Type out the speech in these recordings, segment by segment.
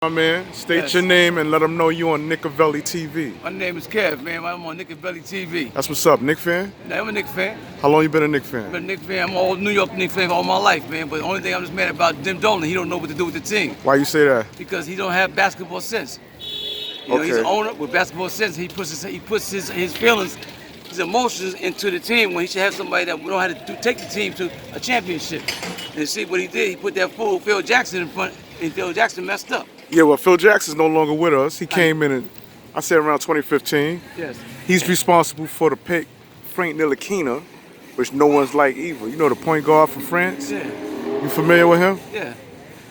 My man, state Yes. your name and let them know you on Nickavelli TV. My name is Kev, man. I'm on KNICK TV. That's what's up, Knick fan? Now, I'm a Knick fan. How long you been a Knick I've fan? been a Knick fan. I'm an old New York Knick fan all my life, man. But the only thing I'm just mad about Jim Dolan, he don't know what to do with the team Why you say that? because he don't have basketball sense. You know, he's an Okay. owner with basketball sense. He puts his feelings, his emotions into the team when he should have somebody that know how to take the team to a championship. And see what he did? He put that fool Phil Jackson in front, and Phil Jackson messed up. Yeah, well, Phil Jackson's no longer with us. He came in, I said around 2015. Yes. He's responsible for the pick Frank Ntilikina, which no one's like either. You know the point guard from France? Yeah. You familiar with him? Yeah.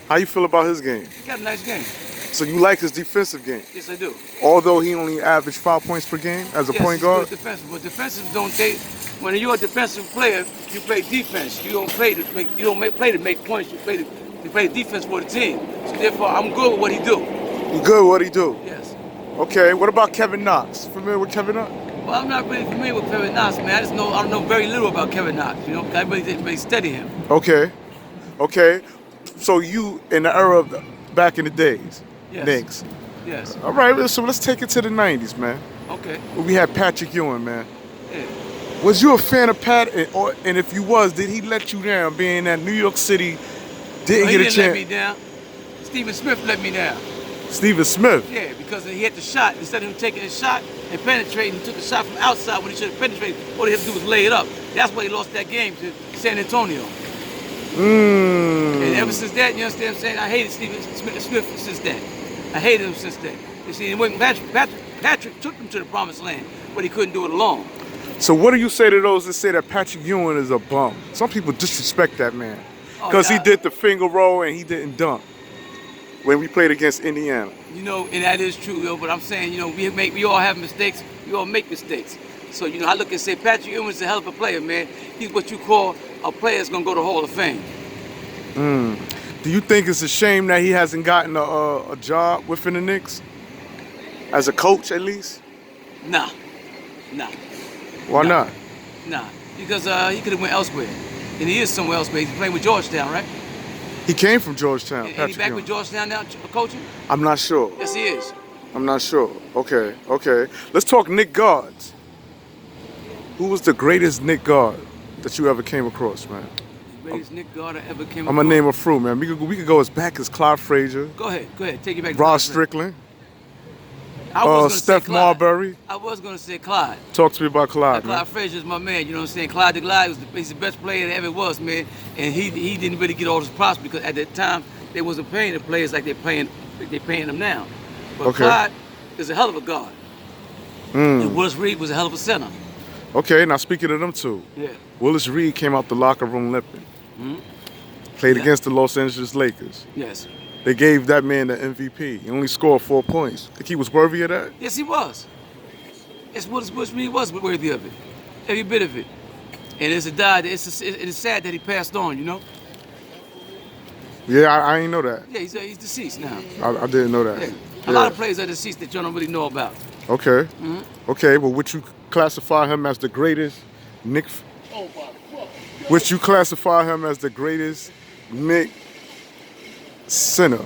How you feel about his game? He got a nice game. So you like his defensive game? Yes, I do. Although he only averaged 5 points per game as a point guard? Yes, he's good defensive, but defensive don't take. When you're a defensive player, you play defense. You don't play to make. You don't play to make points. You play defense for the team. So therefore, I'm good with what he do. You good what he do? Yes. Okay, what about Kevin Knox? Familiar with Kevin Knox? Well, I'm not really familiar with Kevin Knox, man. I don't know very little about Kevin Knox. You know, I really didn't really study him. Okay. Okay. So you in the era of back in the days, Yes. Knicks. Yes. All right, so let's take it to the 90s, man. Okay. Where we had Patrick Ewing, man. Yeah. Was you a fan of Pat? And if you was, did he let you down being that New York City didn't No, get he a didn't let chance? me down. Stephen Smith let me down. Steven Smith. Yeah, because he hit the shot. Instead of him taking his shot and penetrating, he took the shot from outside when he should have penetrated. All he had to do was lay it up. That's why he lost that game to San Antonio. And ever since that, you understand what I'm saying? I hated Stephen Smith since then. I hated him since then. You see, and when Patrick took him to the promised land, but he couldn't do it alone. So what do you say to those that say that Patrick Ewing is a bum? Some people disrespect that man Oh, because yeah. he did the finger roll and he didn't dunk when we played against Indiana. You know, and that is true, yo. But I'm saying, you know, we all have mistakes. We all make mistakes. So, you know, I look and say Patrick Ewing's a hell of a player, man. He's what you call a player that's gonna go to the Hall of Fame. Do you think it's a shame that he hasn't gotten a job within the Knicks? As a coach, at least? Nah. Why No. not? Nah, because he could have went elsewhere, and he is somewhere else. But he's playing with Georgetown, right? He came from Georgetown, And he Patrick back Ewing. with Georgetown now, coaching? I'm not sure. Yes, he is. I'm not sure. Okay. Let's talk Knick guards. Who was the greatest Knick guard that you ever came across, man? The greatest Knick guard I ever came I'm gonna across. name a few, man. We could go as back as Clyde Frazier, Go ahead. Take it back. to Ross Clyde. Strickland, I was gonna say Steph Clyde. Marbury. I was gonna say Clyde. Talk to me about Clyde, man. Clyde Frazier's my man. You know what I'm saying? Clyde the Glide he's the best player that ever was, man. And he didn't really get all his props because at that time they wasn't paying the players like they're paying them now. But Okay. Clyde is a hell of a guard. And Willis Reed was a hell of a center. Okay, now speaking of them two, Yeah. Willis Reed came out the locker room limping. Played Yeah. against the Los Angeles Lakers. Yes. They gave that man the MVP. He only scored 4 points. Think he was worthy of that? Yes, he was. It's Willis Reed was worthy of it, every bit of it. And it's sad that he passed on. You know. Yeah, I ain't know that. Yeah, he's deceased now. I didn't know that. Yeah. A lot of players are deceased that you don't really know about. Okay. Okay, but would you classify him as the greatest Knick? Would you classify him as the greatest Knick center?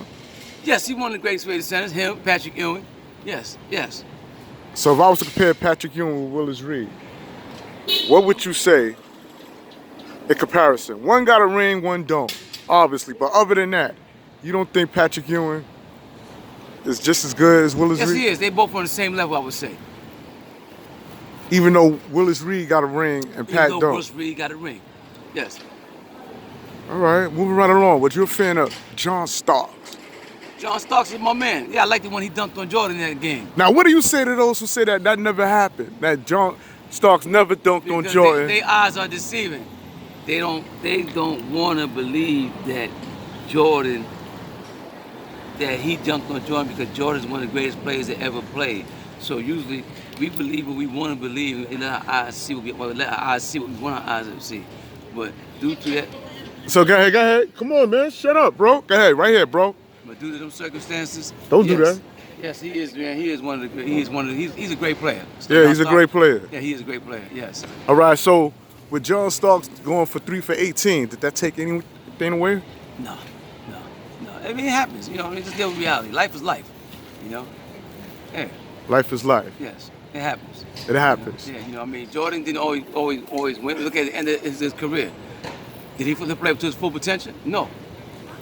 Yes, he one of the greatest greatest centers. Him, Patrick Ewing. Yes. So if I was to compare Patrick Ewing with Willis Reed, what would you say in comparison? One got a ring, one don't, obviously. But other than that, you don't think Patrick Ewing is just as good as Willis Yes, Reed? he is. They both on the same level, I would say. Even though Willis Reed got a ring and Pat Even though don't. Willis Reed got a ring. Yes. All right, moving right along. But you're a fan of John Starks. John Starks is my man. Yeah, I like the one he dunked on Jordan in that game. Now, what do you say to those who say that that never happened? That John Starks never dunked on Because Jordan? their eyes are deceiving. They don't want to believe that Jordan, that he dunked on Jordan because Jordan's one of the greatest players that ever played. So usually we believe what we want to believe and let our eyes see what we want our eyes to see. But due to that, So go ahead. Come on, man. Shut up, bro. Go ahead, right here, bro. but due to them circumstances, Don't do yes. that. Yes, he is, man. He is one of the. He's a great player. Yeah, he's a great player. Yeah, he is a great player. Yes. All right, so with John Starks going for 3 for 18, did that take anything away? No. I mean, it happens. You know, I mean, just deal with reality. Life is life. You know. Yeah. Life is life. Yes. It happens. It happens. Yeah. You know. I mean, Jordan didn't always win. Look at the end of his career. Did he play to his full potential? No.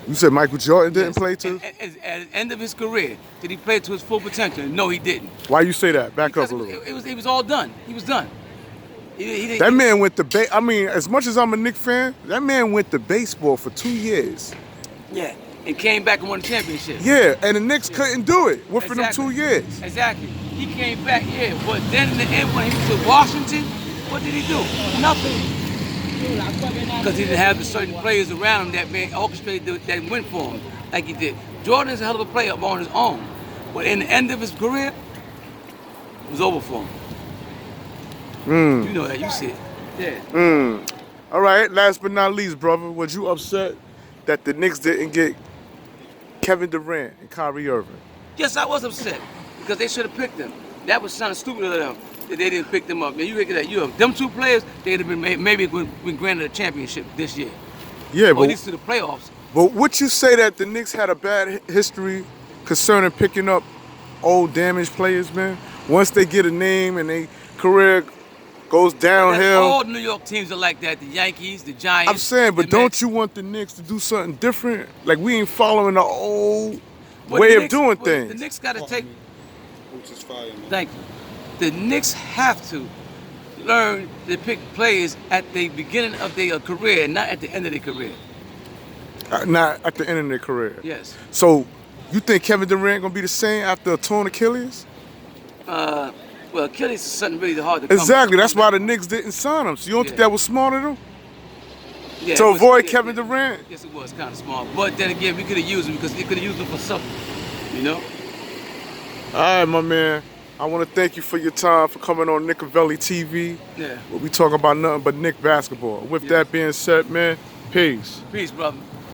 You said Michael Jordan didn't Yes. play to? At the end of his career, did he play to his full potential? No, he didn't. Why you say that? Back Because up a little. It was all done. He was done. He That man went to I mean, as much as I'm a Knicks fan, that man went to baseball for 2 years. Yeah, and came back and won the championship. Yeah, and the Knicks couldn't do it within them 2 years. Exactly. He came back, yeah, but then in the end when he was in Washington, what did he do? Nothing. Because he didn't have the certain players around him that man orchestrated that went for him like he did. Jordan is a hell of a player on his own, but in the end of his career, it was over for him. You know that, you see it. Yeah. All right, last but not least, brother, was you upset that the Knicks didn't get Kevin Durant and Kyrie Irving? Yes, I was upset because they should have picked them. That was kind of stupid of them that they didn't pick them up. Man, you look at that. Them two players, they'd have been maybe been granted a championship this year. Yeah, or but at least to the playoffs. But would you say that the Knicks had a bad history concerning picking up old damaged players, man? Once they get a name and their career goes downhill. All New York teams are like that. The Yankees, the Giants. I'm saying, but the don't Mets. you want the Knicks to do something different? Like we ain't following the old way of doing things. The Knicks got to take. Which is fire, man. Thank you. The Knicks have to learn to pick players at the beginning of their career, not at the end of their career. Not at the end of their career. Yes. So, you think Kevin Durant gonna be the same after a torn Achilles? Well, Achilles is something really hard to come Exactly. That's why the back. Knicks didn't sign him. So you don't think Yeah. that was smart of them? Yeah, to it was- avoid yeah, Kevin yeah. Durant? Yes, it was kind of small. But then again, we could have used him because they could have used him for something. You know? All right, my man. I want to thank you for your time, for coming on Nickavelli TV. Yeah. Where we talk about nothing but Knick basketball. With Yeah. that being said, man, peace. Peace, brother.